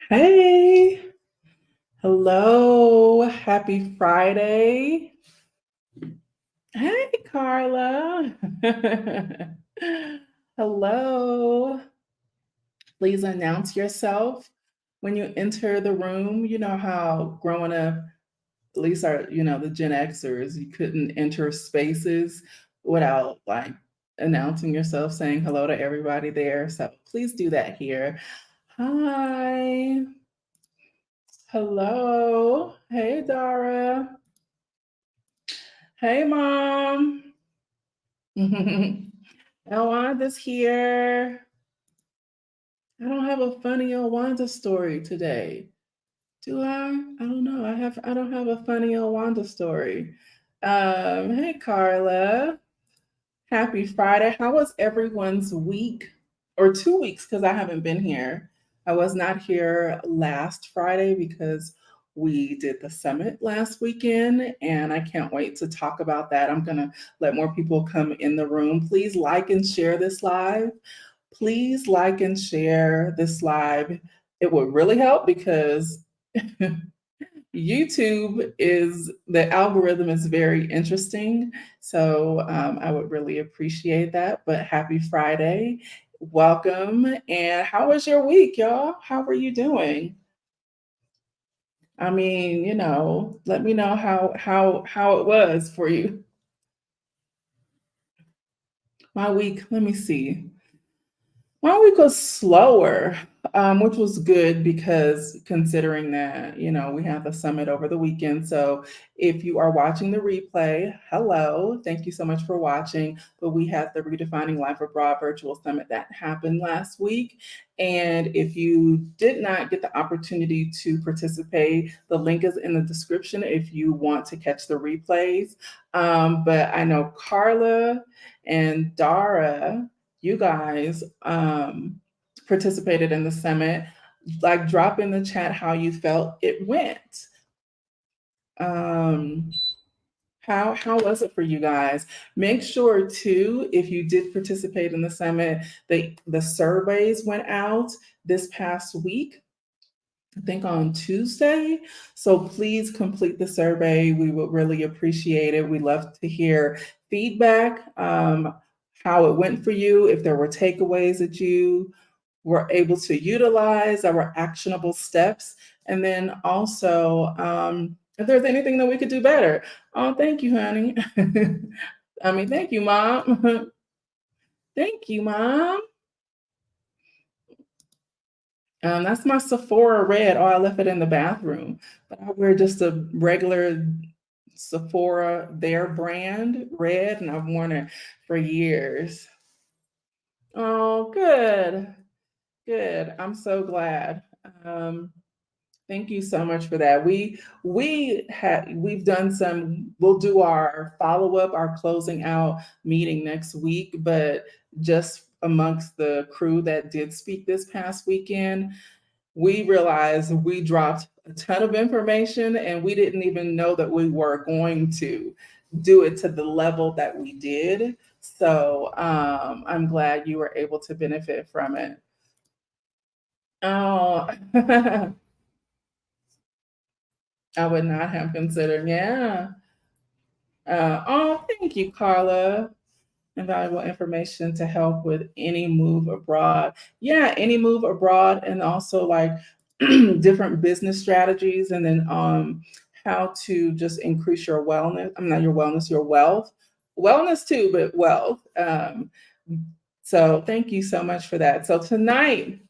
Hey, hello, happy Friday. Hey, Carla. Hello. Please announce yourself when you enter the room. You know how growing up, at least the Gen Xers, you couldn't enter spaces without like announcing yourself, saying hello to everybody there. So please do that here. Hi. Hello. Hey, Dara. Hey, Mom. Elwanda's here. I don't have a funny Elwanda story today. Do I? I don't know. I don't have a funny Elwanda story. Hey, Carla. Happy Friday. How was everyone's week or 2 weeks? Because I haven't been here. I was not here last Friday because we did the summit last weekend, and I can't wait to talk about that. I'm going to let more people come in the room. Please like and share this live. Please like and share this live. It would really help because YouTube is the algorithm is very interesting. So I would really appreciate that. But happy Friday. Welcome. And how was your week, y'all? How were you doing? I mean, let me know how it was for you. My week, let me see. My week was slower, which was good because considering that, we had the summit over the weekend. So if you are watching the replay, hello, thank you so much for watching. But we had the Redefining Life Abroad virtual summit that happened last week. And if you did not get the opportunity to participate, the link is in the description if you want to catch the replays. But I know Carla and Dara, you guys participated in the summit. Like, drop in the chat how you felt it went. Um, how was it for you guys? Make sure too, if you did participate in the summit, the surveys went out this past week. I think on Tuesday. So please complete the survey. We would really appreciate it. We love to hear feedback, how it went for you, if there were takeaways that you were able to utilize, that were actionable steps. And then also, if there's anything that we could do better. Oh, thank you, honey. I mean, thank you, Mom. Thank you, Mom. That's my Sephora red. Oh, I left it in the bathroom. But I wear just a regular Sephora, their brand red, and I've worn it for years. Oh, good. Good. I'm so glad. Um, Thank you so much for that. We've done some. We'll do our follow up, our closing out meeting next week. But just amongst the crew that did speak this past weekend, we realized we dropped a ton of information, and we didn't even know that we were going to do it to the level that we did. So I'm glad you were able to benefit from it. Oh. I would not have considered. Yeah. Oh, thank you, Carla. Invaluable information to help with any move abroad. Yeah, any move abroad, and also like different business strategies, and then how to just increase your wellness. I'm not your wellness, your wealth. Wellness too, but wealth. So thank you so much for that. So tonight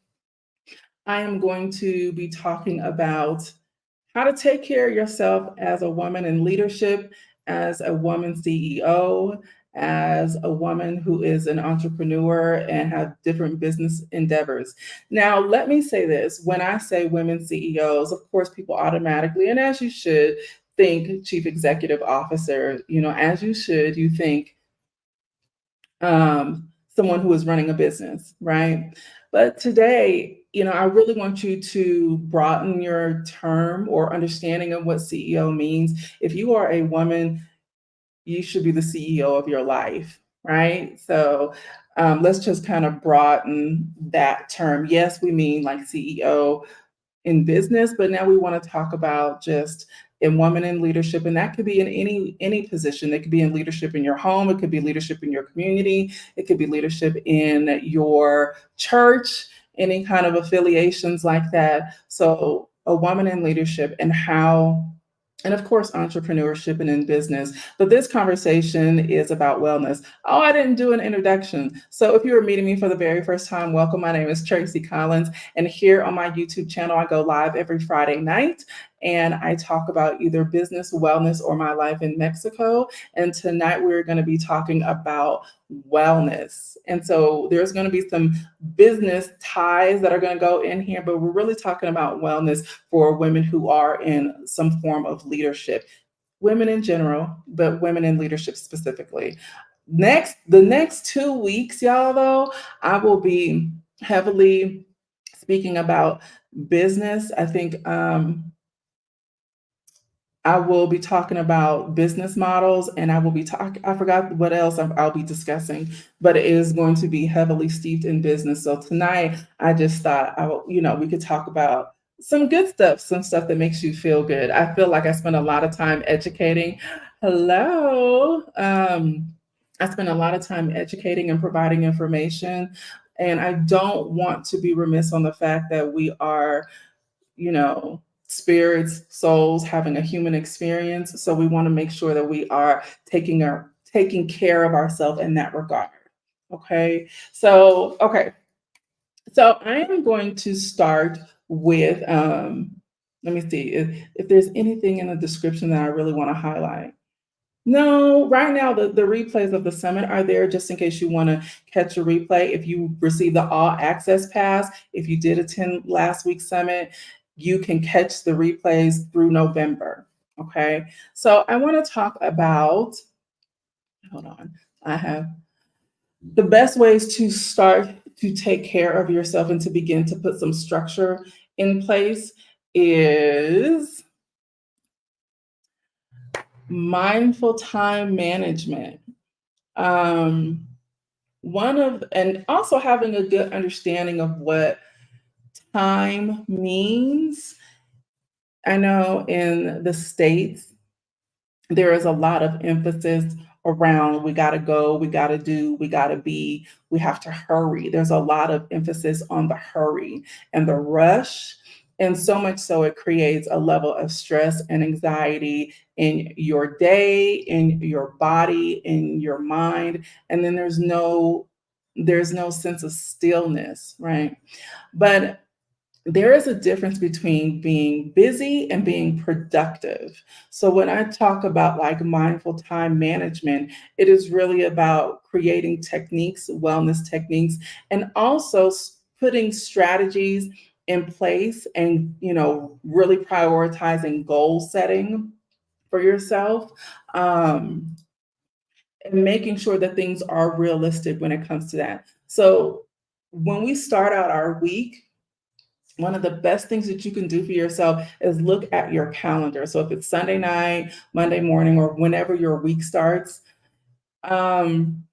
I am going to be talking about how to take care of yourself as a woman in leadership, as a woman CEO, as a woman who is an entrepreneur and have different business endeavors. Now, let me say this. When I say women CEOs, of course, people automatically, and as you should, think chief executive officer. As you should, you think someone who is running a business, right? But today, I really want you to broaden your term or understanding of what CEO means. If you are a woman, you should be the CEO of your life, right? So let's just kind of broaden that term. Yes, we mean like CEO in business, but now we want to talk about just in women in leadership, and that could be in any position. It could be in leadership in your home, it could be leadership in your community, it could be leadership in your church, any kind of affiliations like that. So a woman in leadership and how, and of course, entrepreneurship and in business. But this conversation is about wellness. Oh, I didn't do an introduction. So if you are meeting me for the very first time, welcome. My name is Tracie Collins. And here on my YouTube channel, I go live every Friday night and I talk about either business, wellness, or my life in Mexico. And tonight we're going to be talking about wellness. And so there's going to be some business ties that are going to go in here, but we're really talking about wellness for women who are in some form of leadership, women in general, but women in leadership specifically. The next 2 weeks, y'all, though, I will be heavily speaking about business. I think I will be talking about business models, and I will be talking, I forgot what else I'll be discussing, but it is going to be heavily steeped in business. So tonight, I just thought, we could talk about some good stuff, some stuff that makes you feel good. I feel like I spend a lot of time educating. Hello. I spend a lot of time educating and providing information. And I don't want to be remiss on the fact that we are, spirits, souls having a human experience. So we want to make sure that we are taking care of ourselves in that regard. Okay. So I am going to start with let me see if there's anything in the description that I really want to highlight. No, right now the replays of the summit are there just in case you want to catch a replay. If you receive the all access pass, if you did attend last week's summit, you can catch the replays through November. Okay. So I want to talk about, hold on, I have the best ways to start to take care of yourself and to begin to put some structure in place is mindful time management. Um, and also having a good understanding of what time means. I know in the States, there is a lot of emphasis around we got to go, we got to do, we got to be, we have to hurry. There's a lot of emphasis on the hurry and the rush. And so much so it creates a level of stress and anxiety in your day, in your body, in your mind. And then there's no sense of stillness, right? But there is a difference between being busy and being productive. So when I talk about like mindful time management, it is really about creating techniques, wellness techniques, and also putting strategies in place and, really prioritizing goal setting for yourself. Um, and making sure that things are realistic when it comes to that. So when we start out our week, one of the best things that you can do for yourself is look at your calendar. So if it's Sunday night, Monday morning, or whenever your week starts, um,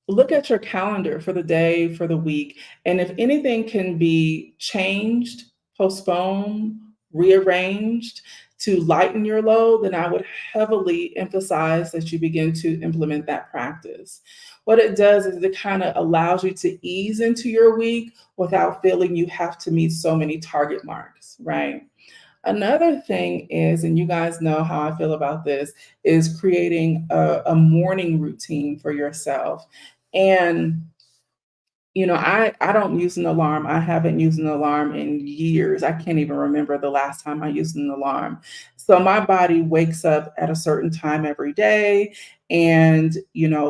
look at your calendar for the day, for the week. And if anything can be changed, postponed, rearranged to lighten your load, then I would heavily emphasize that you begin to implement that practice. What it does is it kind of allows you to ease into your week without feeling you have to meet so many target marks, right? Another thing is, and you guys know how I feel about this, is creating a morning routine for yourself. And I don't use an alarm. I haven't used an alarm in years. I can't even remember the last time I used an alarm. So my body wakes up at a certain time every day, and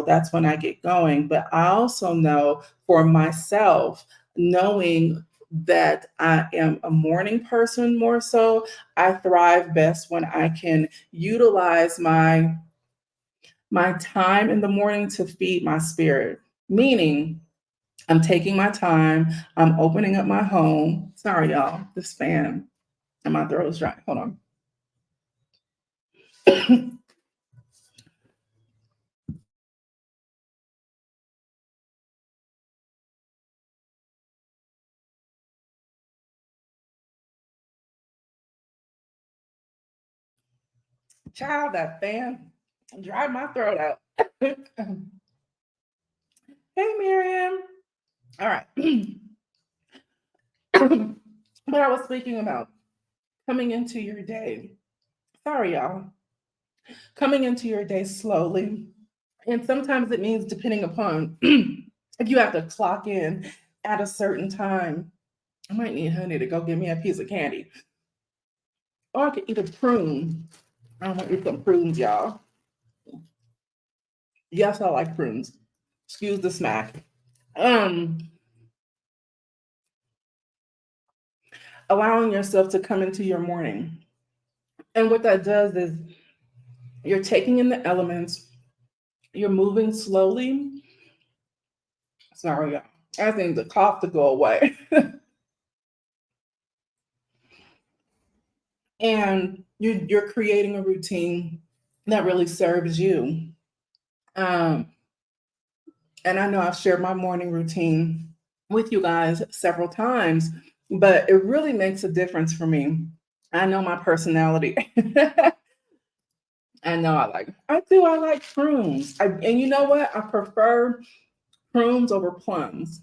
that's when I get going. But I also know for myself, knowing that I am a morning person more so, I thrive best when I can utilize my time in the morning to feed my spirit. Meaning, I'm taking my time. I'm opening up my home. Sorry, y'all. This fan and my throat is dry. Hold on. Child, that fan dried my throat out. Hey, Miriam. All right. But I was speaking about coming into your day. Sorry, y'all. Coming into your day slowly. And sometimes it means, depending upon if you have to clock in at a certain time, I might need honey to go get me a piece of candy. Or I could eat a prune. I'm gonna eat some prunes, y'all. Yes, I like prunes. Excuse the smack. Um, Allowing yourself to come into your morning. And what that does is you're taking in the elements, you're moving slowly. Sorry, y'all. I think the cough to go away. And you're creating a routine that really serves you. Um, and I know I've shared my morning routine with you guys several times, but it really makes a difference for me. I know my personality. I like prunes. And you know what? I prefer prunes over plums,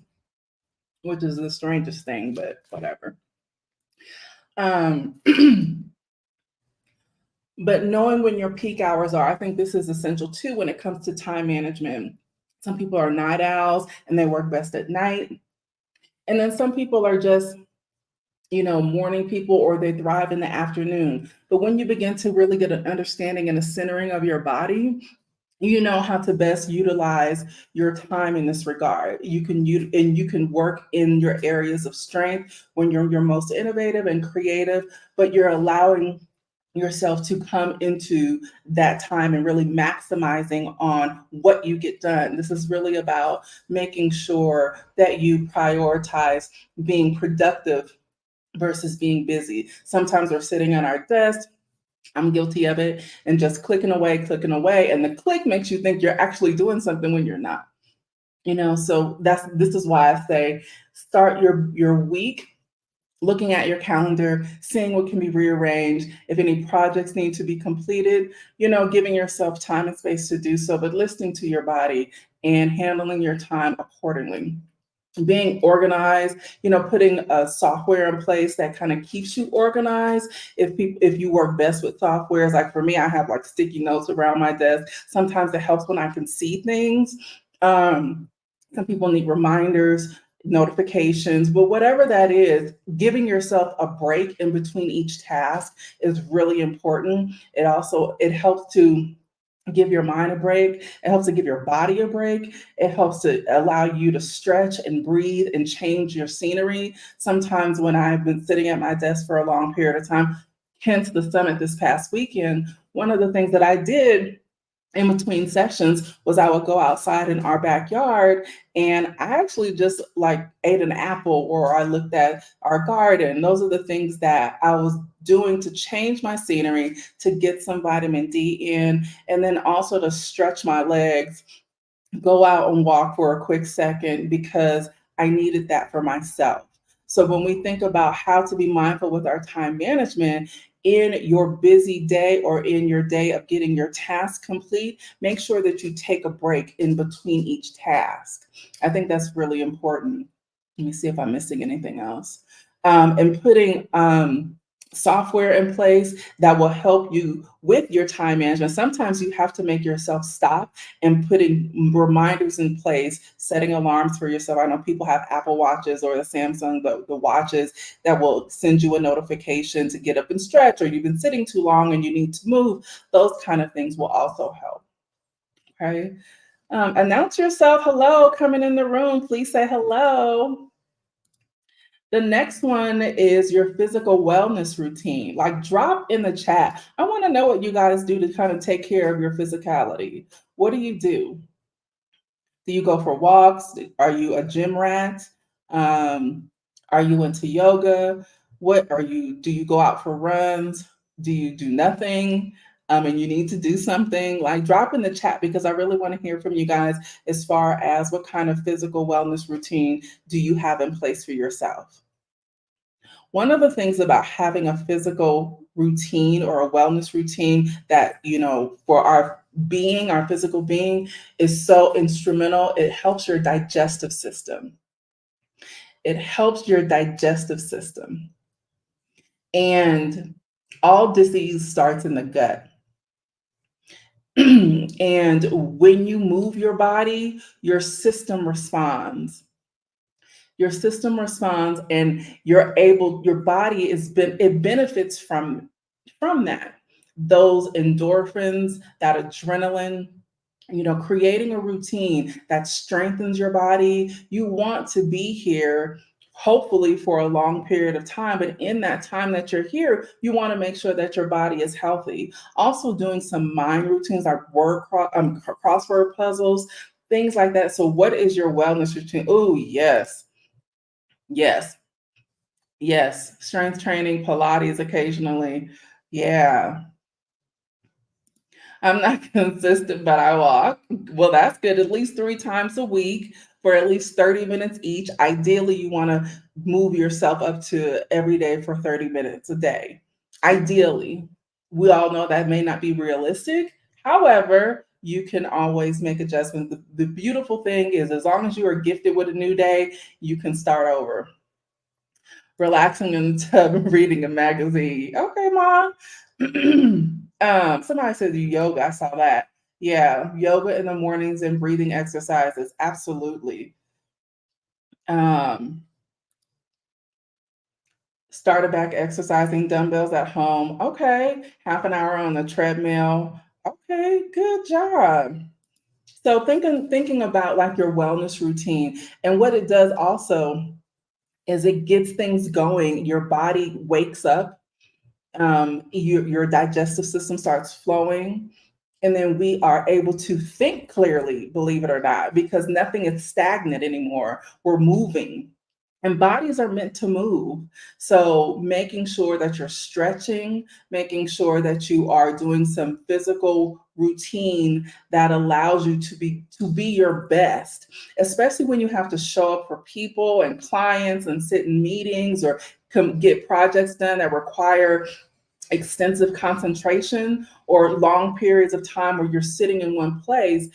which is the strangest thing, but whatever. Um, but knowing when your peak hours are, I think this is essential too when it comes to time management. Some people are night owls and they work best at night. And then some people are just, morning people, or they thrive in the afternoon. But when you begin to really get an understanding and a centering of your body, you know how to best utilize your time in this regard. You can work in your areas of strength when you're your most innovative and creative, but you're allowing yourself to come into that time and really maximizing on what you get done. This is really about making sure that you prioritize being productive versus being busy. Sometimes we're sitting at our desk, I'm guilty of it, and just clicking away, and the click makes you think you're actually doing something when you're not. So this is why I say start your week looking at your calendar, seeing what can be rearranged, if any projects need to be completed, giving yourself time and space to do so, but listening to your body and handling your time accordingly. Being organized, putting a software in place that kind of keeps you organized. If you work best with softwares, like for me, I have like sticky notes around my desk. Sometimes it helps when I can see things. Some people need reminders, notifications, but whatever that is, giving yourself a break in between each task is really important. It helps to give your mind a break. It helps to give your body a break. It helps to allow you to stretch and breathe and change your scenery. Sometimes when I've been sitting at my desk for a long period of time, hence the summit this past weekend, one of the things that I did in between sessions was I would go outside in our backyard, and I actually just like ate an apple, or I looked at our garden. Those are the things that I was doing to change my scenery, to get some vitamin D in, and then also to stretch my legs, go out and walk for a quick second, because I needed that for myself. So when we think about how to be mindful with our time management in your busy day or in your day of getting your task complete, make sure that you take a break in between each task. I think that's really important. Let me see if I'm missing anything else. And putting software in place that will help you with your time management. Sometimes you have to make yourself stop and putting reminders in place, setting alarms for yourself. I know people have Apple Watches or the Samsung, the watches that will send you a notification to get up and stretch, or you've been sitting too long and you need to move. Those kind of things will also help. Okay. Announce yourself. Hello, coming in the room. Please say hello. The next one is your physical wellness routine. Like, drop in the chat. I want to know what you guys do to kind of take care of your physicality. What do you do? Do you go for walks? Are you a gym rat? Um, are you into yoga? Do you go out for runs? Do you do nothing? And you need to do something? Like, drop in the chat, because I really want to hear from you guys as far as what kind of physical wellness routine do you have in place for yourself? One of the things about having a physical routine or a wellness routine that, for our being, our physical being, is so instrumental. It helps your digestive system. It helps your digestive system. And all disease starts in the gut. And when you move your body, your system responds, and your body it benefits from that, those endorphins, that adrenaline. Creating a routine that strengthens your body. You want to be here hopefully for a long period of time, but in that time that you're here, you want to make sure that your body is healthy. Also doing some mind routines like crossword puzzles, things like that. So what is your wellness routine? Oh, yes. Yes. Yes. Strength training, Pilates occasionally. Yeah. I'm not consistent, but I walk. Well, that's good. At least 3 times a week for at least 30 minutes each. Ideally, you want to move yourself up to every day for 30 minutes a day. Ideally, we all know that may not be realistic. However, you can always make adjustments. The beautiful thing is, as long as you are gifted with a new day, you can start over. Relaxing in the tub and reading a magazine. Okay, mom. Somebody said yoga. I saw that. Yeah, yoga in the mornings and breathing exercises. Absolutely. Um, Started back exercising, dumbbells at home. Okay, half an hour on the treadmill. Okay, good job. So thinking about like your wellness routine, and what it does also is it gets things going. Your body wakes up, your digestive system starts flowing, and then we are able to think clearly, believe it or not, because nothing is stagnant anymore. We're moving, and bodies are meant to move. So making sure that you're stretching, making sure that you are doing some physical routine that allows you to be your best, especially when you have to show up for people and clients and sit in meetings or get projects done that require extensive concentration or long periods of time where you're sitting in one place.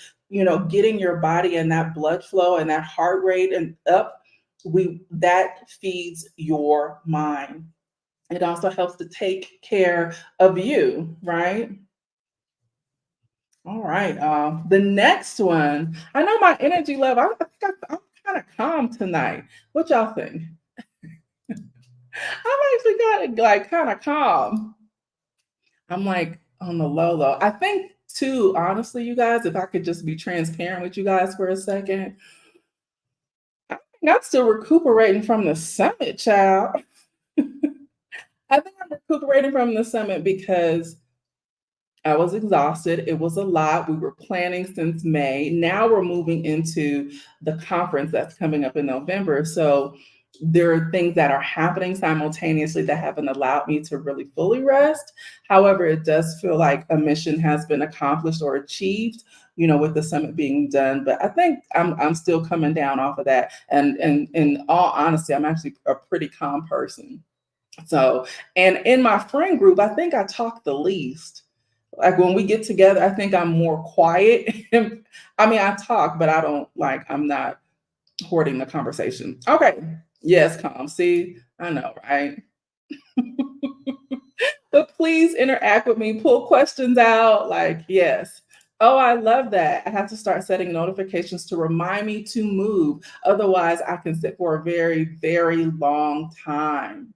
Getting your body and that blood flow and that heart rate and up, we that feeds your mind. It also helps to take care of you, right? All right. The next one, I know my energy level, I'm kind of calm tonight. What y'all think? I'm actually kind of like kind of calm. I'm like on the low low. I think too, honestly, you guys, if I could just be transparent with you guys for a second, I think I'm still recuperating from the summit, child. I think I'm recuperating from the summit because I was exhausted. It was a lot. We were planning since May. Now we're moving into the conference that's coming up in November. So there are things that are happening simultaneously that haven't allowed me to really fully rest. However, it does feel like a mission has been accomplished or achieved, with the summit being done. But I think I'm still coming down off of that. And in all honesty, I'm actually a pretty calm person. So, and in my friend group, I think I talk the least. Like when we get together, I think I'm more quiet. I mean, I talk, but I'm not hoarding the conversation. Okay. Yes, calm. See, I know, right? But please interact with me, pull questions out. Like, yes. Oh, I love that. I have to start setting notifications to remind me to move. Otherwise, I can sit for a very, very long time.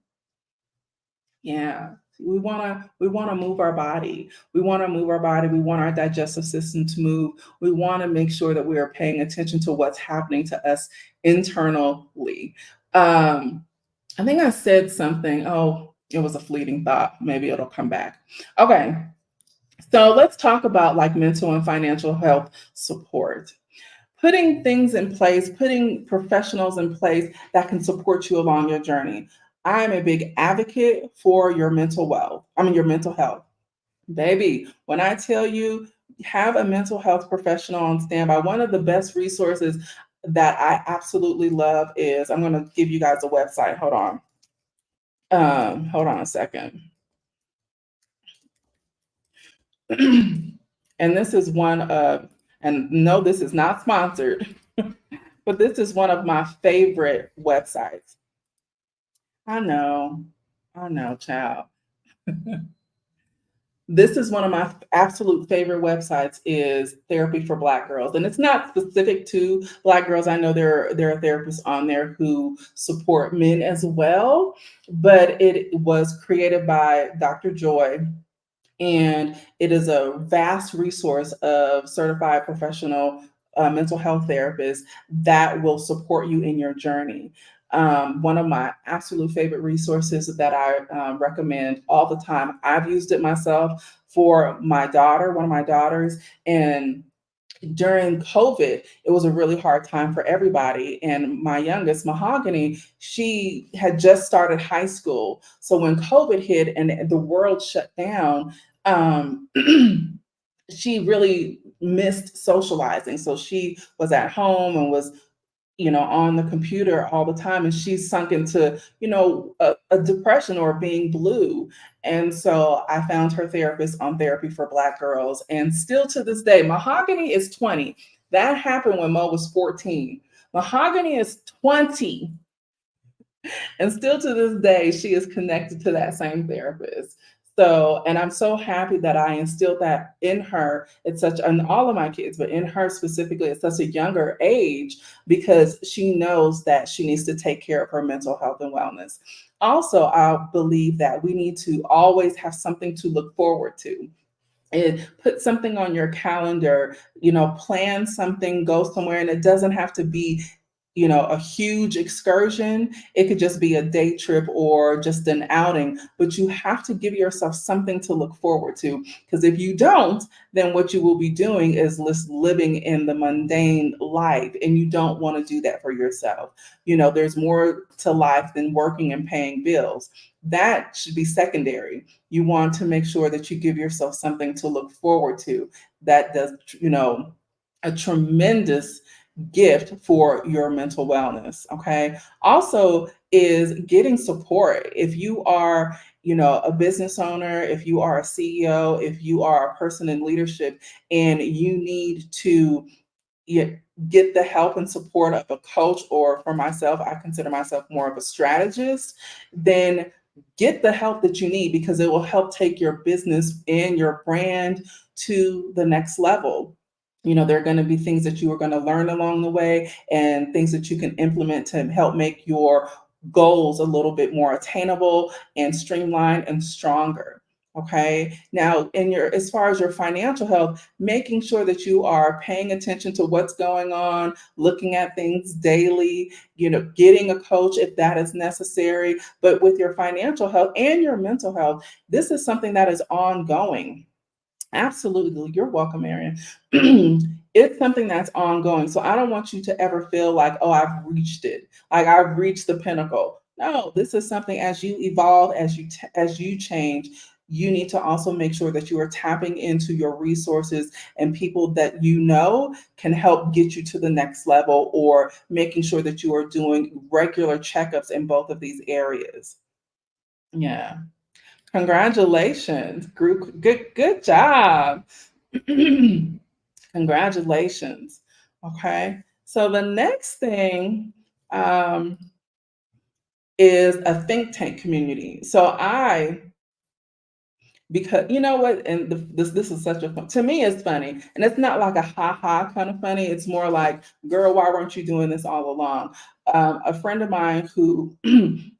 Yeah. We want to move our body. We want to move our body. We want our digestive system to move. We want to make sure that we are paying attention to what's happening to us internally. I think I said something. Oh, it was a fleeting thought. Maybe it'll come back. Okay. So let's talk about like mental and financial health support. Putting things in place, putting professionals in place that can support you along your journey. I am a big advocate for your your mental health. Baby, when I tell you, have a mental health professional on standby. One of the best resources that I absolutely love is, I'm going to give you guys a website. Hold on. Hold on a second. And this is one of, and no, this is not sponsored, but this is one of my favorite websites. I know, I know, child. This is one of my absolute favorite websites is Therapy for Black Girls. And it's not specific to Black girls. I know there are therapists on there who support men as well, but it was created by Dr. Joy, and it is a vast resource of certified professional mental health therapists that will support you in your journey. One of my absolute favorite resources that I recommend all the time. I've used it myself for my daughter, one of my daughters, and during COVID, it was a really hard time for everybody. And my youngest, Mahogany, she had just started high school. So when COVID hit and the world shut down, um, she really missed socializing. So she was at home and was, on the computer all the time, and she's sunk into, a depression or being blue. And so I found her therapist on Therapy for Black Girls. And still to this day, Mahogany is 20. That happened when Mo was 14. Mahogany is 20. And still to this day, she is connected to that same therapist. So, and I'm so happy that I instilled that in her at such, and all of my kids, but in her specifically at such a younger age, because she knows that she needs to take care of her mental health and wellness. Also, I believe that we need to always have something to look forward to, and put something on your calendar, plan something, go somewhere, and it doesn't have to be, a huge excursion. It could just be a day trip or just an outing, but you have to give yourself something to look forward to. Because if you don't, then what you will be doing is just living in the mundane life, and you don't want to do that for yourself. There's more to life than working and paying bills. That should be secondary. You want to make sure that you give yourself something to look forward to. That does, a tremendous gift for your mental wellness. Okay. Also, is getting support. If you are, a business owner, if you are a CEO, if you are a person in leadership and you need to get the help and support of a coach, or for myself, I consider myself more of a strategist, then get the help that you need, because it will help take your business and your brand to the next level. There are going to be things that you are going to learn along the way, and things that you can implement to help make your goals a little bit more attainable and streamlined and stronger. Okay. Now, as far as your financial health, making sure that you are paying attention to what's going on, looking at things daily, getting a coach if that is necessary. But with your financial health and your mental health, this is something that is ongoing. Absolutely. You're welcome, Marion. It's something that's ongoing. So I don't want you to ever feel like, oh, I've reached it. Like I've reached the pinnacle. No, this is something, as you evolve, as you change, you need to also make sure that you are tapping into your resources and people that can help get you to the next level, or making sure that you are doing regular checkups in both of these areas. Yeah. Congratulations. Group, good job. Congratulations. Okay. So the next thing um, is a think tank community. So because you know what, and this is such a fun, to me it's funny, and it's not like a ha ha kind of funny. It's more like, girl, why weren't you doing this all along? A friend of mine who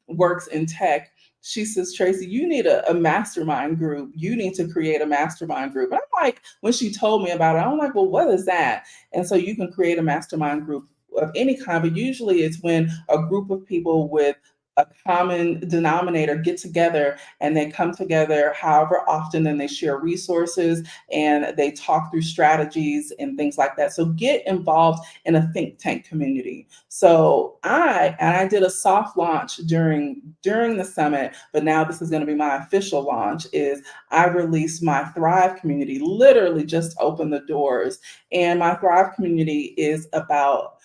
works in tech, she says, Tracie, you need a mastermind group. You need to create a mastermind group. And I'm like, when she told me about it, I'm like, well, what is that? And so you can create a mastermind group of any kind, but usually it's when a group of people with a common denominator get together, and they come together however often, and they share resources and they talk through strategies and things like that. So get involved in a think tank community. So I did a soft launch during the summit, but now this is going to be my official launch. Is I released my Thrive community, literally just opened the doors. And my Thrive community is about,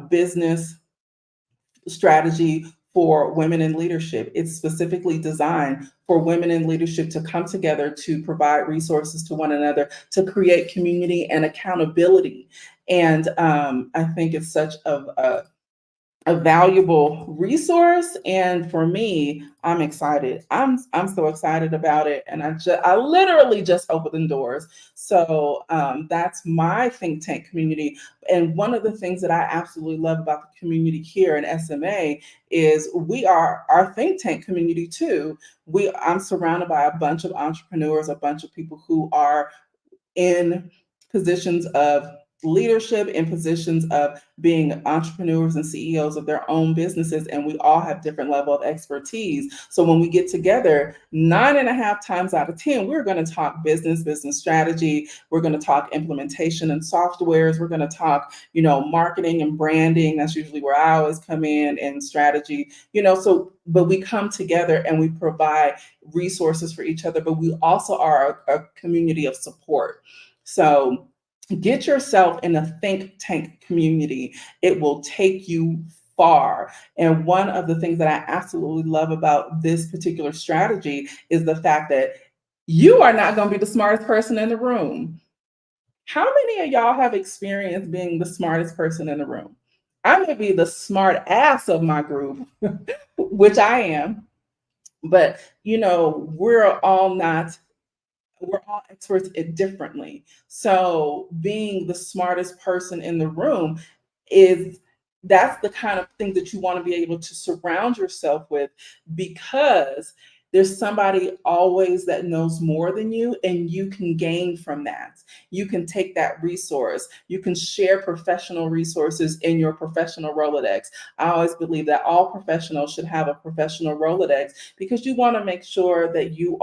business strategy for women in leadership. It's specifically designed for women in leadership to come together to provide resources to one another, to create community and accountability. And I think it's such a valuable resource. And for me, I'm excited. I'm so excited about it. And I literally just opened the doors. So that's my think tank community. And one of the things that I absolutely love about the community here in SMA is we are our think tank community too. I'm surrounded by a bunch of entrepreneurs, a bunch of people who are in positions of leadership, in positions of being entrepreneurs and CEOs of their own businesses, and we all have different level of expertise. So when we get together, 9.5 times out of 10, we're going to talk business strategy. We're going to talk implementation and softwares. We're going to talk, marketing and branding. That's usually where I always come in, and strategy. So but we come together and we provide resources for each other, but we also are a community of support. So get yourself in a think tank community. It will take you far. And one of the things that I absolutely love about this particular strategy is the fact that you are not going to be the smartest person in the room. How many of y'all have experience being the smartest person in the room? I'm going to be the smart ass of my group, which I am. But, we're all experts at differently. So being the smartest person in the room is that's the kind of thing that you want to be able to surround yourself with, because there's somebody always that knows more than you, and you can gain from that. You can take that resource. You can share professional resources in your professional Rolodex. I always believe that all professionals should have a professional Rolodex, because you want to make sure that you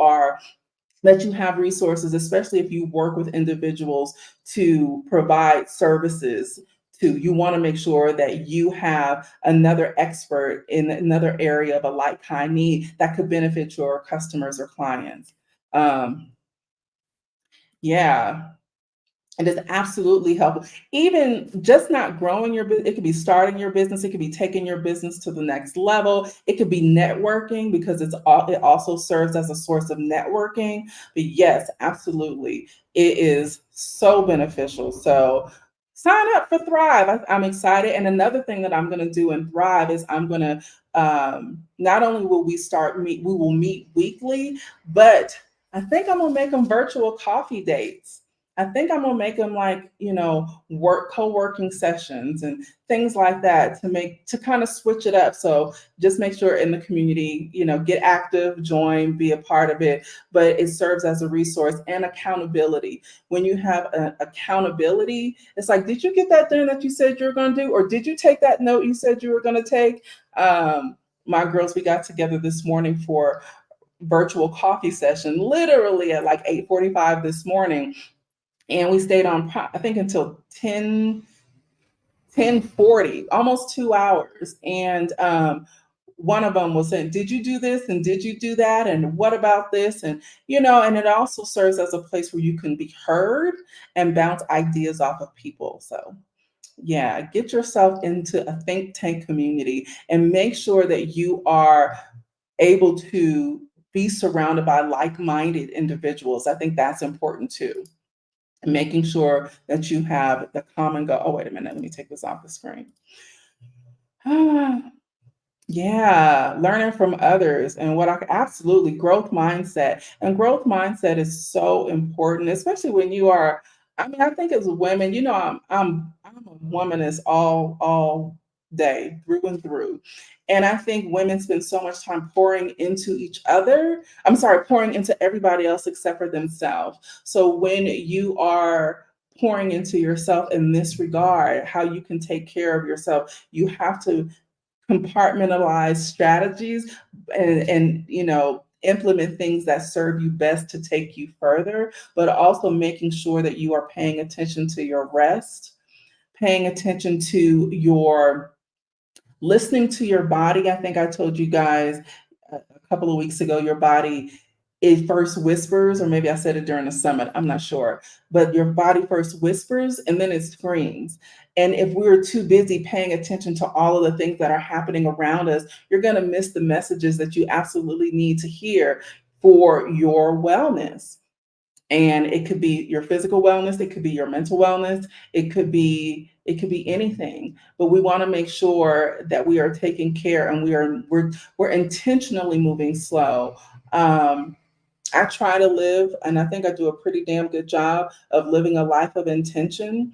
have resources, especially if you work with individuals to provide services to. You want to make sure that you have another expert in another area of a like kind need that could benefit your customers or clients. Um, yeah. And it's absolutely helpful. Even just not growing your business, it could be starting your business, it could be taking your business to the next level, it could be networking, because it also serves as a source of networking. But yes, absolutely, it is so beneficial. So sign up for Thrive. I'm excited. And another thing that I'm going to do in Thrive is I'm going to not only will we will meet weekly, but I think I'm going to make them virtual coffee dates. I think I'm gonna make them like, co-working sessions and things like that, to kind of switch it up. So just make sure in the community, get active, join, be a part of it. But it serves as a resource and accountability. When you have an accountability, it's like, did you get that done that you said you were gonna do? Or did you take that note you said you were gonna take? My girls, we got together this morning for virtual coffee session, literally at like 8:45 this morning, and we stayed on, I think, until 10:40, almost 2 hours. And one of them was saying, did you do this, and did you do that, and what about this? And and it also serves as a place where you can be heard and bounce ideas off of people. So yeah, get yourself into a think tank community and make sure that you are able to be surrounded by like-minded individuals. I think that's important too. Making sure that you have the common goal. Oh, wait a minute. Let me take this off the screen. Yeah, learning from others, and absolutely, growth mindset. And growth mindset is so important, especially when you are, I mean, I think as women, I'm a woman is all day through and through. And I think women spend so much time pouring into each other. I'm sorry, pouring into everybody else except for themselves. So when you are pouring into yourself in this regard, how you can take care of yourself, you have to compartmentalize strategies, and implement things that serve you best to take you further, but also making sure that you are paying attention to your rest, paying attention to your listening to your body. I think I told you guys a couple of weeks ago, your body, it first whispers, or maybe I said it during the summit, I'm not sure, but your body first whispers and then it screams. And if we're too busy paying attention to all of the things that are happening around us, you're going to miss the messages that you absolutely need to hear for your wellness. And it could be your physical wellness, it could be your mental wellness, it could be anything. But we want to make sure that we are taking care, and we're intentionally moving slow. Um, I try to live, and I think I do a pretty damn good job of living a life of intention,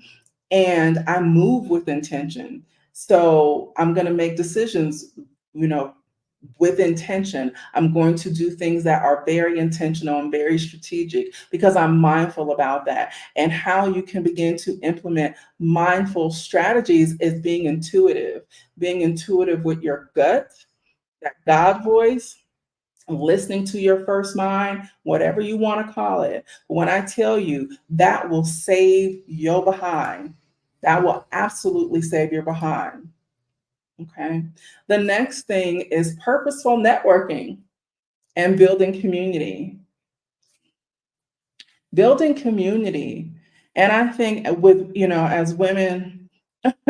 and I move with intention. So I'm going to make decisions, you know, with intention. I'm going to do things that are very intentional and very strategic because I'm mindful about that. And how you can begin to implement mindful strategies is being intuitive with your gut, that God voice, listening to your first mind, whatever you want to call it. When I tell you that will save your behind, that will absolutely save your behind. Okay. The next thing is purposeful networking and building community. Building community. And I think with, as women, as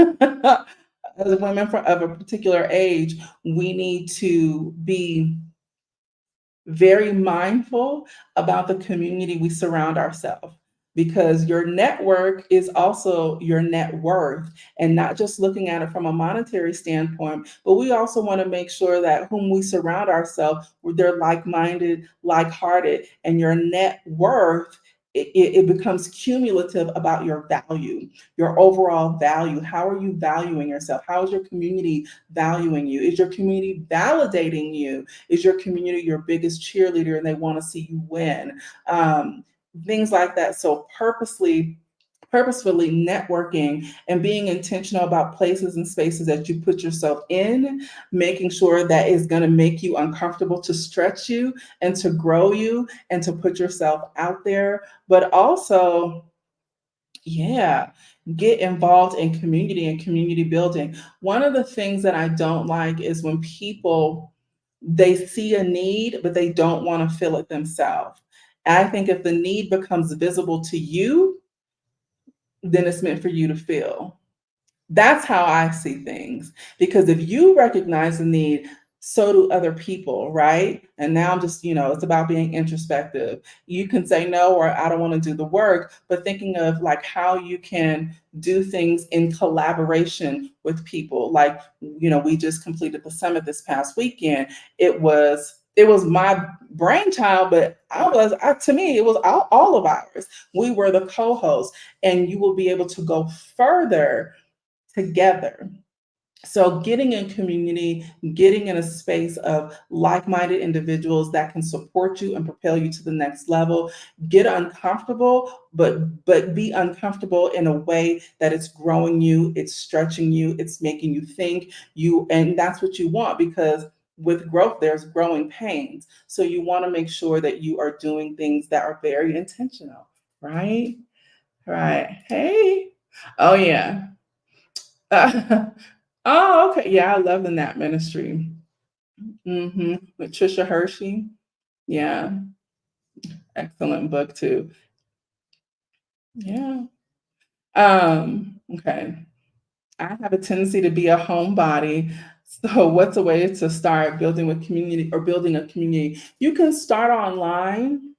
women of a particular age, we need to be very mindful about the community we surround ourselves, because your network is also your net worth, and not just looking at it from a monetary standpoint, but we also want to make sure that whom we surround ourselves with, they're like-minded, like-hearted, and your net worth, it becomes cumulative about your value, your overall value. How are you valuing yourself? How is your community valuing you? Is your community validating you? Is your community your biggest cheerleader and they want to see you win? Things like that. So purposefully networking and being intentional about places and spaces that you put yourself in, making sure that it's going to make you uncomfortable, to stretch you and to grow you and to put yourself out there. But also, yeah, get involved in community and community building. One of the things that I don't like is when people, they see a need but they don't want to fill it themselves. I think if the need becomes visible to you, then it's meant for you to fill. That's how I see things. Because if you recognize the need, so do other people, right? And now I'm just, it's about being introspective. You can say no, or I don't want to do the work, but thinking of like how you can do things in collaboration with people. Like, we just completed the summit this past weekend. It was my brainchild, but to me, it was all of ours. We were the co-hosts, and you will be able to go further together. So, getting in community, getting in a space of like minded individuals that can support you and propel you to the next level. Get uncomfortable, but be uncomfortable in a way that it's growing you, it's stretching you, it's making you think and that's what you want, because with growth, there's growing pains. So, you want to make sure that you are doing things that are very intentional, right? Right. Hey. Oh, yeah. Oh, okay. Yeah, I love the Nap Ministry. With Trisha Hershey. Yeah, excellent book too. Yeah. Okay. I have a tendency to be a homebody. So what's a way to start building with community, or building a community? You can start online.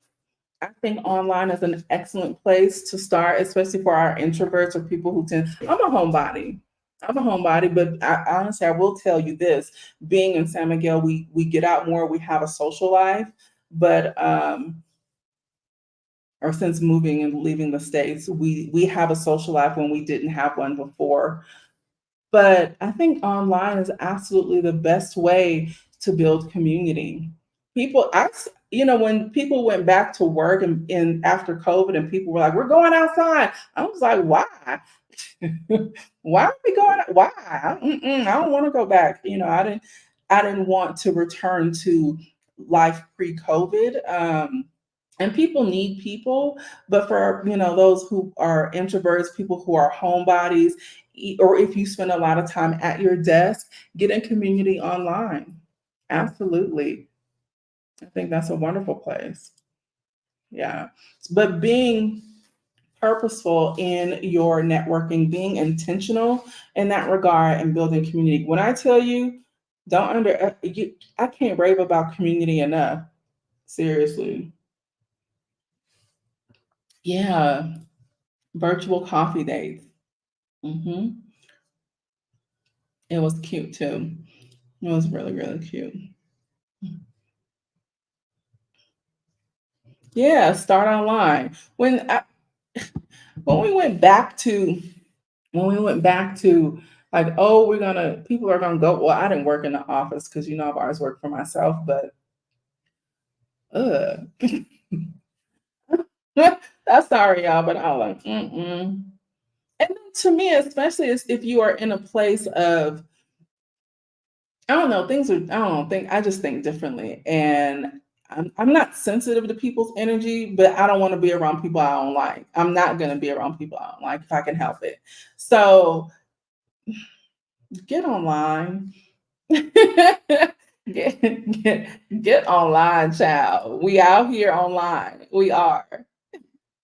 I think online is an excellent place to start, especially for our introverts or people who tend. I'm a homebody, but honestly, I will tell you this: being in San Miguel, we get out more. We have a social life, but or since moving and leaving the states, we have a social life when we didn't have one before. But I think online is absolutely the best way to build community. When people went back to work and after COVID, and people were like, "We're going outside," I was like, "Why? Why are we going? Why? I don't want to go back." I didn't want to return to life pre-COVID. And people need people, but for those who are introverts, people who are homebodies, or if you spend a lot of time at your desk, get in community online. Absolutely. I think that's a wonderful place. Yeah. But being purposeful in your networking, being intentional in that regard, and building community. When I tell you, don't under you, I can't rave about community enough. Seriously. Yeah, virtual coffee dates. Hmm. It was cute too. It was really, really cute. Yeah, start online. When we went back to when we went back to like, oh, people are gonna go. Well, I didn't work in the office because I've always worked for myself, but that's sorry, y'all, but I was like, mm-mm. And then to me, especially if you are in a place of, I don't know, I don't think, I just think differently. And I'm not sensitive to people's energy, but I don't want to be around people I don't like. I'm not going to be around people I don't like if I can help it. So get online. Get online, child. We out here online. We are.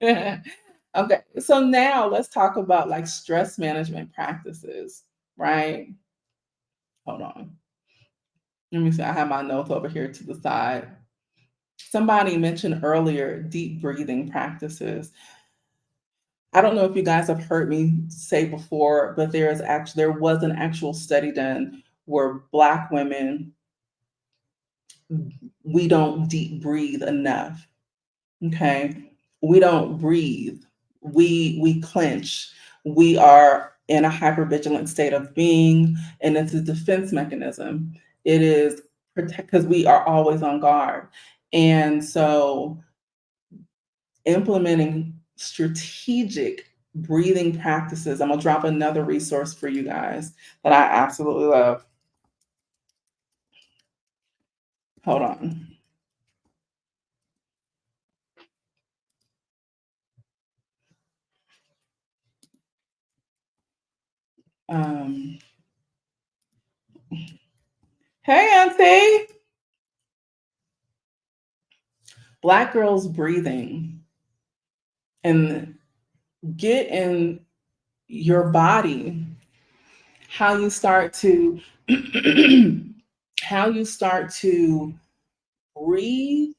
Okay. So now let's talk about like stress management practices, right? Hold on. Let me see. I have my notes over here to the side. Somebody mentioned earlier deep breathing practices. I don't know if you guys have heard me say before, but there was an actual study done where Black women, we don't deep breathe enough. Okay. We don't breathe. We clench. We are in a hypervigilant state of being, and it's a defense mechanism. It is protect because we are always on guard. And so implementing strategic breathing practices. I'm gonna drop another resource for you guys that I absolutely love. Hold on. Um, hey, Auntie. Black girls breathing, and get in your body how you start to how you start to breathe,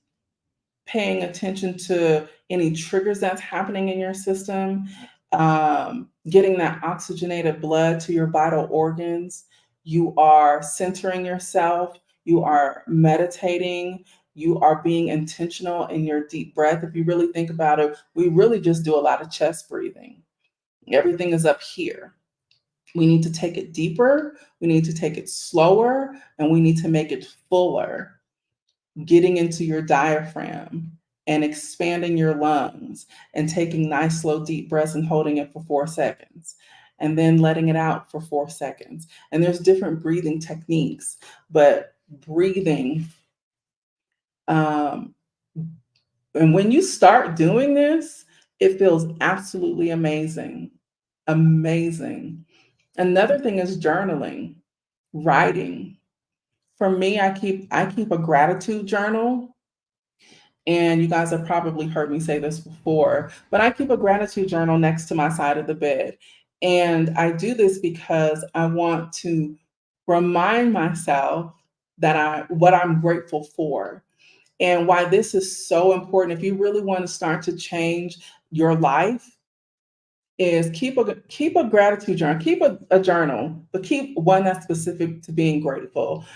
paying attention to any triggers that's happening in your system, getting that oxygenated blood to your vital organs. You are centering yourself, you are meditating, you are being intentional in your deep breath. If you really think about it, we really just do a lot of chest breathing. Everything is up here. We need to take it deeper, we need to take it slower, and we need to make it fuller, getting into your diaphragm and expanding your lungs and taking nice, slow, deep breaths and holding it for 4 seconds and then letting it out for 4 seconds. And there's different breathing techniques, but breathing, um, and when you start doing this, it feels absolutely amazing. Amazing. Another thing is journaling, writing. For me, I keep a gratitude journal. And you guys have probably heard me say this before, but I keep a gratitude journal next to my side of the bed. And I do this because I want to remind myself that what I'm grateful for, and why this is so important. If you really want to start to change your life, is keep a gratitude journal, keep a journal, but keep one that's specific to being grateful,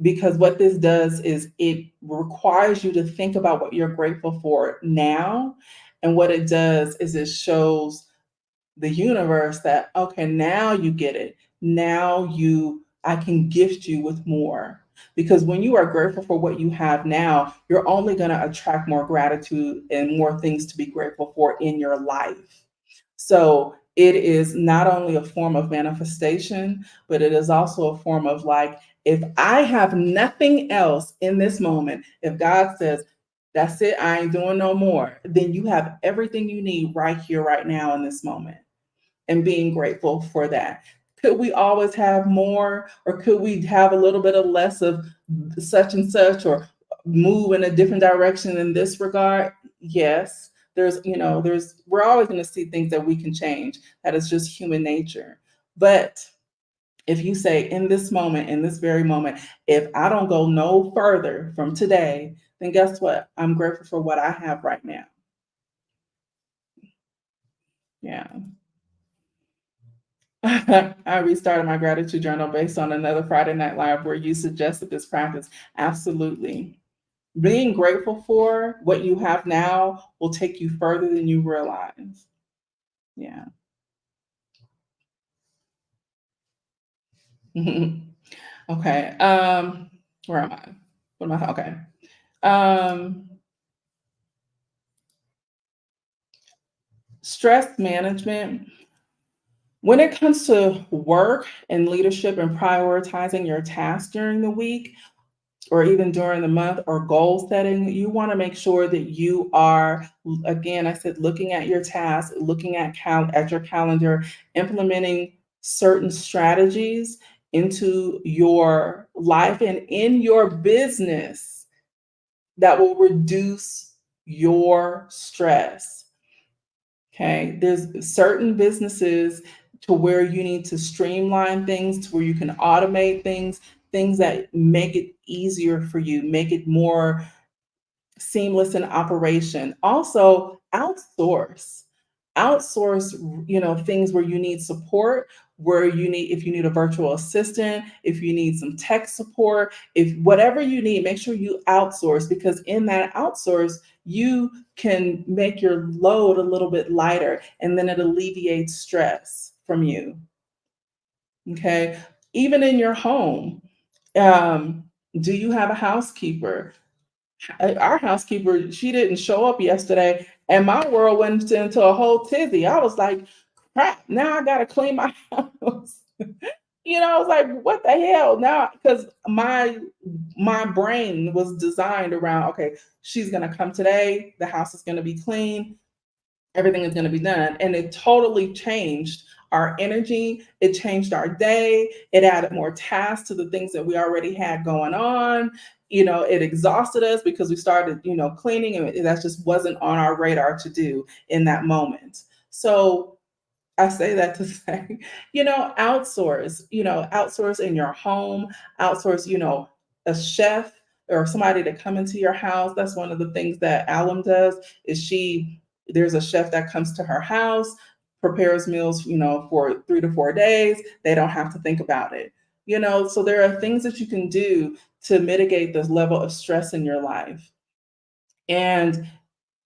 because what this does is it requires you to think about what you're grateful for now. And what it does is it shows the universe that, okay, now you get it. I can gift you with more. Because when you are grateful for what you have now, you're only going to attract more gratitude and more things to be grateful for in your life. So it is not only a form of manifestation, but it is also a form of like, if I have nothing else in this moment, if God says, that's it, I ain't doing no more, then you have everything you need right here, right now, in this moment, and being grateful for that. Could we always have more, or could we have a little bit of less of such and such, or move in a different direction in this regard? Yes. we're always going to see things that we can change. That is just human nature. But if you say in this moment, in this very moment, if I don't go no further from today, then guess what? I'm grateful for what I have right now. Yeah. I restarted my gratitude journal based on another Friday Night Live where you suggested this practice. Absolutely. Being grateful for what you have now will take you further than you realize. Yeah. Okay. Where am I? What am I? Okay. Um, Stress management. When it comes to work and leadership and prioritizing your tasks during the week, or even during the month, or goal setting, you want to make sure that you are, again, I said, looking at your tasks, looking at your calendar, implementing certain strategies into your life and in your business that will reduce your stress. Okay, there's certain businesses to where you need to streamline things, to where you can automate things, things that make it easier for you, make it more seamless in operation. Also, outsource, things where you need support, where if you need a virtual assistant, if you need some tech support, if whatever you need, make sure you outsource, because in that outsource you can make your load a little bit lighter, and then it alleviates stress from you. Okay, even in your home, um, do you have a housekeeper? Our housekeeper, she didn't show up yesterday, and my world went into a whole tizzy. I was like, crap, now I gotta clean my house. I was like, what the hell? Now, because my brain was designed around, okay, she's gonna come today, the house is gonna be clean, everything is going to be done. And it totally changed our energy. It changed our day. It added more tasks to the things that we already had going on. It exhausted us because we started, cleaning, and that just wasn't on our radar to do in that moment. So I say that to say, outsource in your home, outsource, a chef or somebody to come into your house. That's one of the things that Alum does, is there's a chef that comes to her house, prepares meals, for 3 to 4 days. They don't have to think about it. So there are things that you can do to mitigate this level of stress in your life. And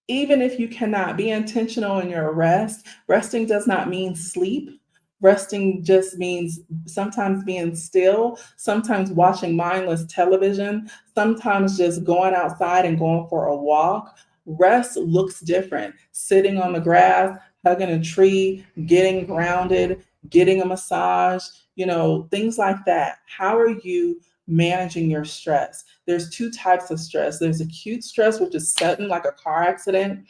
even if you cannot be intentional in your rest, resting does not mean sleep. Resting just means sometimes being still, sometimes watching mindless television, sometimes just going outside and going for a walk. Rest looks different. Sitting on the grass, hugging a tree, getting grounded, getting a massage, things like that. How are you managing your stress? There's two types of stress. There's acute stress, which is sudden, like a car accident.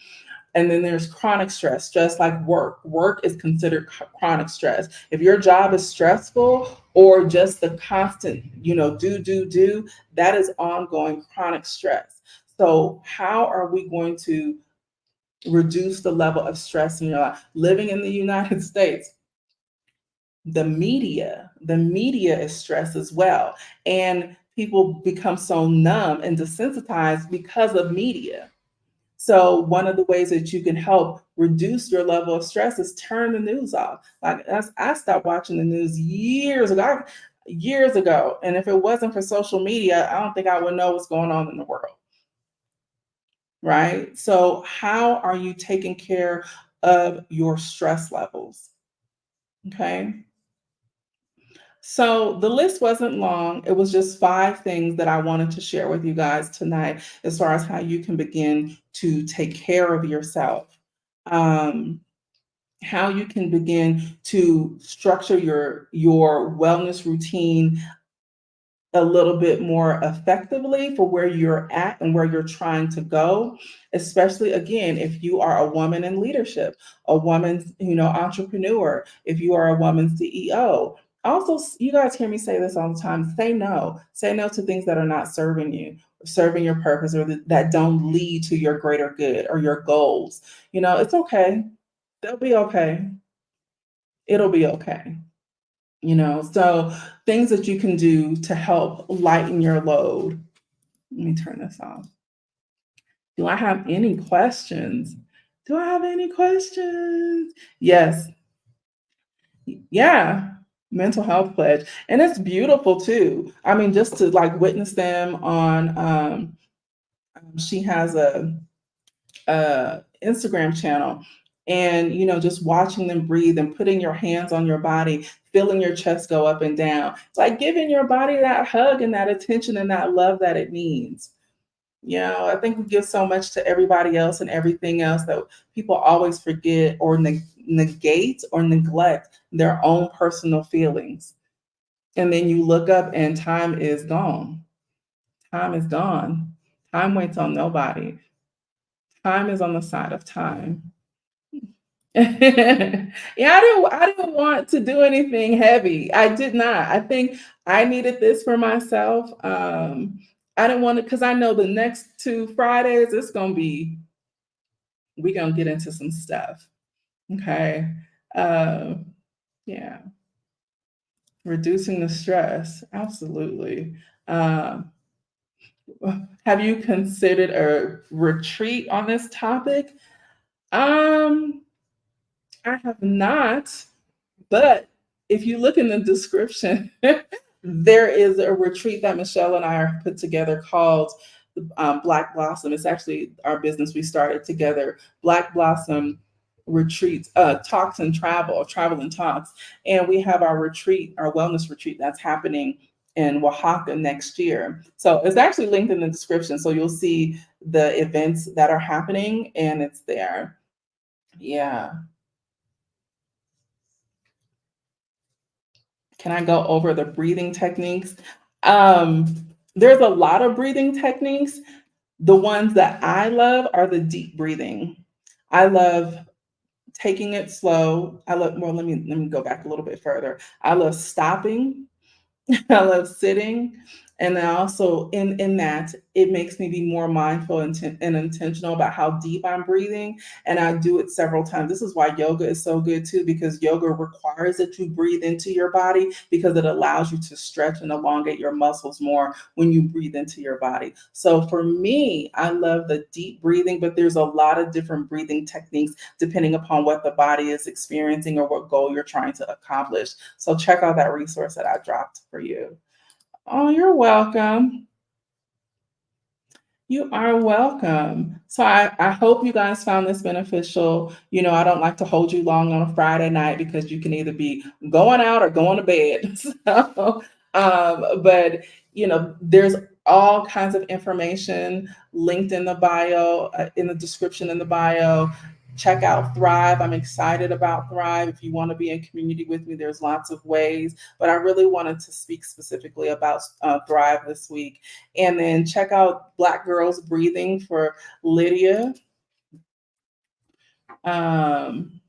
And then there's chronic stress, stress like work. Work is considered chronic stress. If your job is stressful, or just the constant, do, that is ongoing chronic stress. So how are we going to reduce the level of stress in your life? Living in the United States, the media is stress as well, and people become so numb and desensitized because of media. So one of the ways that you can help reduce your level of stress is turn the news off. Like I stopped watching the news years ago, and if it wasn't for social media, I don't think I would know what's going on in the world. Right? So how are you taking care of your stress levels? Okay. So the list wasn't long. It was just 5 things that I wanted to share with you guys tonight, as far as how you can begin to take care of yourself, um, how you can begin to structure your wellness routine a little bit more effectively for where you're at and where you're trying to go, especially again, if you are a woman in leadership, a woman, entrepreneur, if you are a woman CEO. Also, you guys hear me say this all the time. Say no. Say no to things that are not serving you, serving your purpose, or that don't lead to your greater good or your goals. It's okay. They'll be okay. It'll be okay. So things that you can do to help lighten your load. Let me turn this off. Do I have any questions? Do I have any questions? Yes. Yeah. Mental health pledge. And it's beautiful too. I mean, just to like witness them on she has a Instagram channel, and just watching them breathe and putting your hands on your body, feeling your chest go up and down. It's like giving your body that hug and that attention and that love that it needs. I think we give so much to everybody else and everything else that people always forget or negate or neglect their own personal feelings. And then you look up and time is gone. Time is gone. Time waits on nobody. Time is on the side of time. Yeah, I didn't want to do anything heavy. I did not. I think I needed this for myself. I didn't want to, because I know the next 2 Fridays it's gonna be, we're gonna get into some stuff. Okay. Yeah. Reducing the stress. Absolutely. Um, have you considered a retreat on this topic? Um, I have not. But if you look in the description, there is a retreat that Michelle and I are put together called Black Blossom. It's actually our business we started together. Black Blossom retreats, talks and travel and talks. And we have our retreat, our wellness retreat that's happening in Oaxaca next year. So it's actually linked in the description. So you'll see the events that are happening and it's there. Yeah. Can I go over the breathing techniques? Um, there's a lot of breathing techniques. The ones that I love are the deep breathing. I love taking it slow. Well, let me go back a little bit further. I love stopping. I love sitting. And then also in that, it makes me be more mindful and intentional about how deep I'm breathing. And I do it several times. This is why yoga is so good too, because yoga requires that you breathe into your body because it allows you to stretch and elongate your muscles more when you breathe into your body. So for me, I love the deep breathing, but there's a lot of different breathing techniques depending upon what the body is experiencing or what goal you're trying to accomplish. So check out that resource that I dropped for you. Oh, you're welcome. You are welcome. So I hope you guys found this beneficial. I don't like to hold you long on a Friday night because you can either be going out or going to bed. But there's all kinds of information linked in the bio, in the description in the bio. Check out Thrive. I'm excited about Thrive. If you want to be in community with me, there's lots of ways. But I really wanted to speak specifically about Thrive this week. And then check out Black Girls Breathing for Lydia. Um,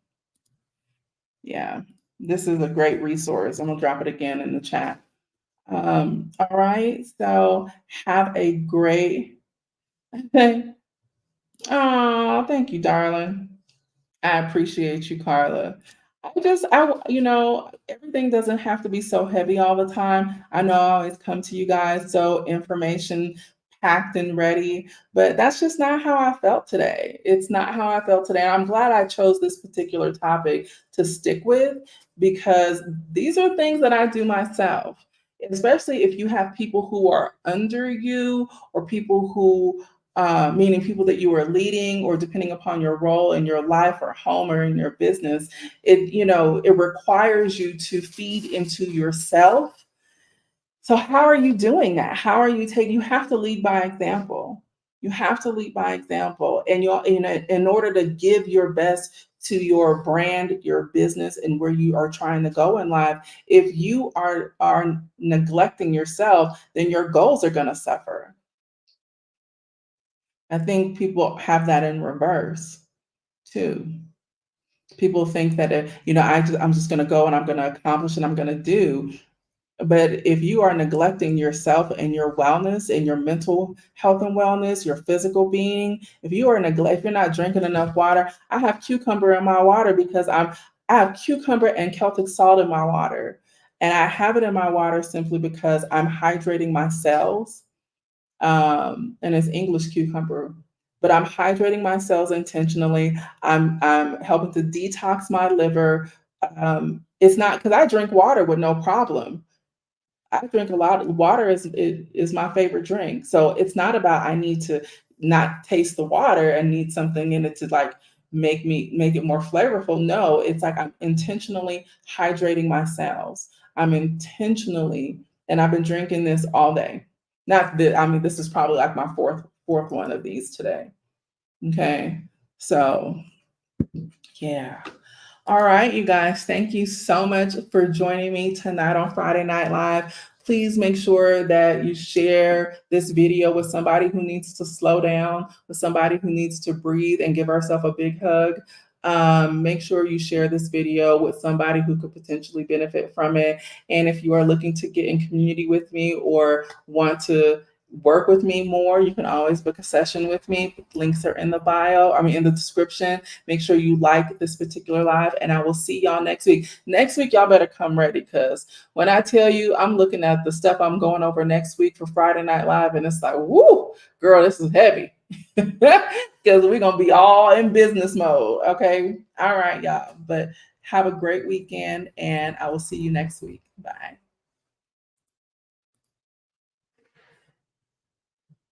yeah, this is a great resource. I'm gonna drop it again in the chat. All right, so have a great Oh, thank you, darling. I appreciate you, Carla. Everything doesn't have to be so heavy all the time. I know I always come to you guys so information packed and ready, but that's just not how I felt today. It's not how I felt today. And I'm glad I chose this particular topic to stick with because these are things that I do myself, especially if you have people who are under you or people who meaning people that you are leading or depending upon your role in your life or home or in your business, it requires you to feed into yourself. So how are you doing that? How are you have to lead by example. You have to lead by example. And in order to give your best to your brand, your business, and where you are trying to go in life, if you are neglecting yourself, then your goals are going to suffer. I think people have that in reverse too. People think that, I'm just going to go and I'm going to accomplish and I'm going to do. But if you are neglecting yourself and your wellness and your mental health and wellness, your physical being, if you're not drinking enough water, I have cucumber in my water because I have cucumber and Celtic salt in my water. And I have it in my water simply because I'm hydrating my cells. And it's English cucumber. But I'm hydrating my cells intentionally. I'm helping to detox my liver. It's not because I drink water with no problem. I drink a lot. Water is my favorite drink. So it's not about I need to not taste the water and need something in it to like make it more flavorful. No, it's like I'm intentionally hydrating my cells. I'm intentionally, and I've been drinking this all day. Not that I mean, this is probably like my fourth one of these today. Okay. So yeah. All right, you guys, thank you so much for joining me tonight on Friday Night Live. Please make sure that you share this video with somebody who needs to slow down, with somebody who needs to breathe and give ourselves a big hug. Make sure you share this video with somebody who could potentially benefit from it. And if you are looking to get in community with me or want to work with me more, you can always book a session with me. Links are in the bio, in the description. Make sure you like this particular live, and I will see y'all next week. Next week, y'all better come ready, because when I tell you, I'm looking at the stuff I'm going over next week for Friday Night Live, and it's like, woo, girl, this is heavy. Because we're going to be all in business mode. Okay. All right, y'all. But have a great weekend, and I will see you next week. Bye.